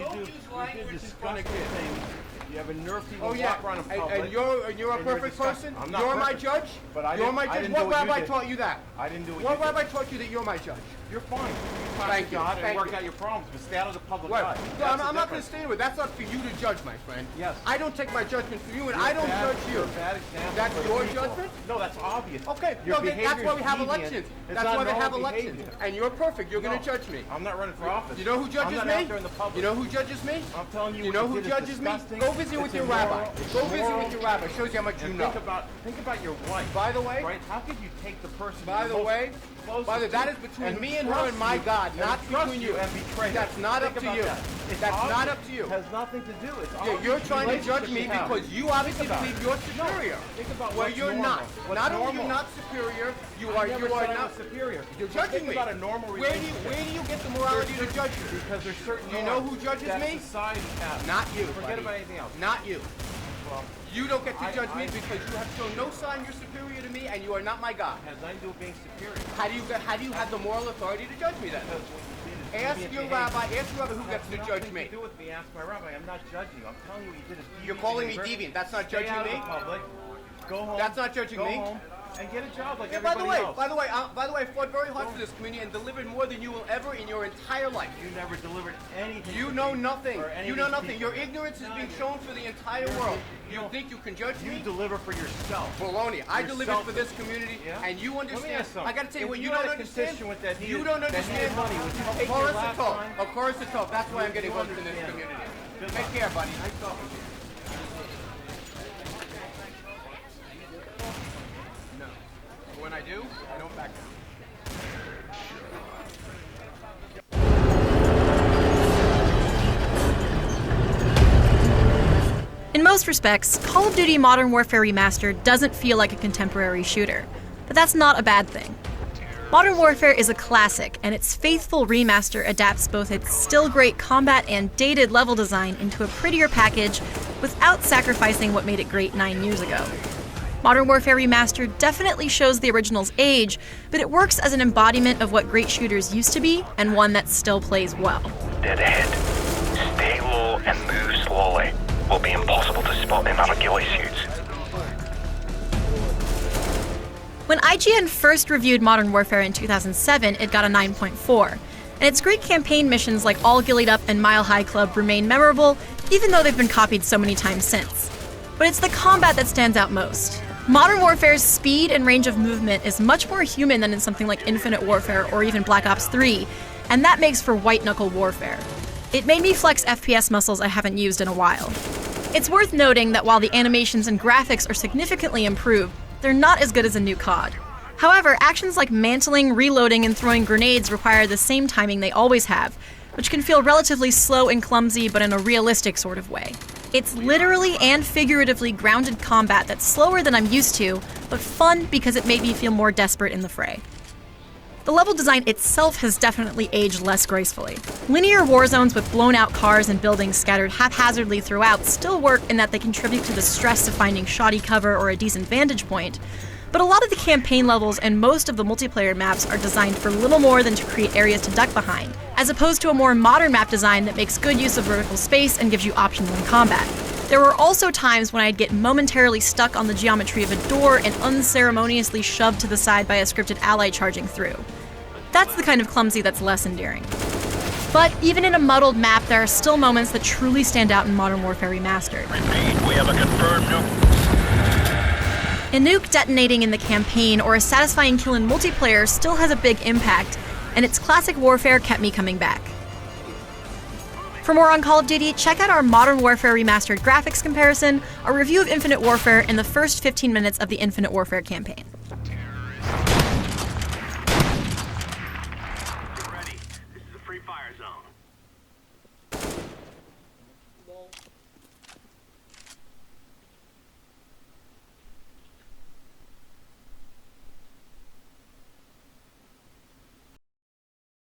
don't use language in front of kids. You have a nerve to Oh yeah, walk around in public. and you're a perfect person? I'm not You're my perfect, judge? but I You're my didn't- I judge? didn't do What what you rabbi did. taught you that? I didn't do what What you did. rabbi taught you that you're my judge? You're fine. You talk Thank to you, God and thank work you. out your problems, but stay out of the public What? eye. No, That's I'm the not going to difference. stay with. That's up for you to judge, my friend. Yes. I don't take my judgment from you, and You're I don't bad- judge you. You're a bad example That's for the your people. judgment? No, that's obvious. Okay, Your no, that's behavior why is we have deviant. elections. It's That's not why they have normal elections. behavior. And you're perfect. You're going No, to judge me. I'm not running for office. You know who judges I'm me? not out there in the public. You know who judges me? I'm telling you, You what know you who did is judges me? disgusting. Go visit It's with your immoral. rabbi. It's Go visit immoral. with your rabbi. Shows you how much you And know. think about your wife. By the way, right? How could you take the person? By the way, that is between me and her and my God, not between you. And betray her. That's not up Think to about you. that. It's That's obvious. not up to you. It has nothing to do. It's Yeah, obvious. you're trying to judge Relationship me you have. because you obviously Think about believe it. you're superior. Think about Well, what's you're normal. not. What's Not only normal? you're not superior, you I are never you are said I not was superior. You're Just judging think me. about a normal Where do relationship. you get the morality to judge me? Because there's certain You know norms who judges that me? society has. Not you. Forget buddy. about anything else. Not you. Well, You don't get to I- judge me I- because you have shown no sign you're superior to me, and you are not my God. it has nothing to do with being superior. How do you have the moral authority to judge me then? Because what you did is Ask deviant your behavior. rabbi. Ask your rabbi who gets to Has judge nothing me. to do with me. Ask my rabbi. I'm not judging you. I'm telling you what you did is deviant. You're calling me behavior. deviant. That's not Stay judging out of me. the public. Go home. That's not judging Go me. home and get a job like Yeah, by everybody the way, else. by the way, I fought very hard for this community and delivered more than you will ever in your entire life. You never delivered anything. You to know me nothing. or any You of know these nothing. people. Your ignorance is being shown for the entire world. You think you can judge You me? deliver for yourself. Baloney. I You're delivered for selfish. this community, Yeah? and you Let me understand. ask something. I got to tell you If what you you had don't a understand. constituent that You needed- don't that understand. needed money, would you take your Chorus to last toe. line? A chorus to toe. That's why I'm getting You votes in this understand. community. Good Take luck. care, buddy. Nice talking to you. No. But when I do, I don't back down. In most respects, Call of Duty Modern Warfare Remastered doesn't feel like a contemporary shooter, but that's not a bad thing. Modern Warfare is a classic, and its faithful remaster adapts both its still great combat and dated level design into a prettier package without sacrificing what made it great 9 years ago. Modern Warfare Remastered definitely shows the original's age, but it works as an embodiment of what great shooters used to be, and one that still plays well. Dead ahead. Stay low and move slowly. Will be impossible to spot in our ghillie suits. When IGN first reviewed Modern Warfare in 2007, it got a 9.4, and its great campaign missions like All Gillied Up and Mile High Club remain memorable, even though they've been copied so many times since. But it's the combat that stands out most. Modern Warfare's speed and range of movement is much more human than in something like Infinite Warfare or even Black Ops 3, and that makes for white-knuckle warfare. It made me flex FPS muscles I haven't used in a while. It's worth noting that while the animations and graphics are significantly improved, they're not as good as a new COD. However, actions like mantling, reloading, and throwing grenades require the same timing they always have, which can feel relatively slow and clumsy but in a realistic sort of way. It's literally and figuratively grounded combat that's slower than I'm used to, but fun because it made me feel more desperate in the fray. The level design itself has definitely aged less gracefully. Linear war zones with blown-out cars and buildings scattered haphazardly throughout still work in that they contribute to the stress of finding shoddy cover or a decent vantage point, but a lot of the campaign levels and most of the multiplayer maps are designed for little more than to create areas to duck behind, as opposed to a more modern map design that makes good use of vertical space and gives you options in combat. There were also times when I'd get momentarily stuck on the geometry of a door and unceremoniously shoved to the side by a scripted ally charging through. That's the kind of clumsy that's less endearing. But even in a muddled map, there are still moments that truly stand out in Modern Warfare Remastered. Repeat, we have a confirmed nuke. A nuke detonating in the campaign or a satisfying kill in multiplayer still has a big impact, and its classic warfare kept me coming back. For more on Call of Duty, check out our Modern Warfare Remastered graphics comparison, a review of Infinite Warfare, and the first 15 minutes of the Infinite Warfare campaign.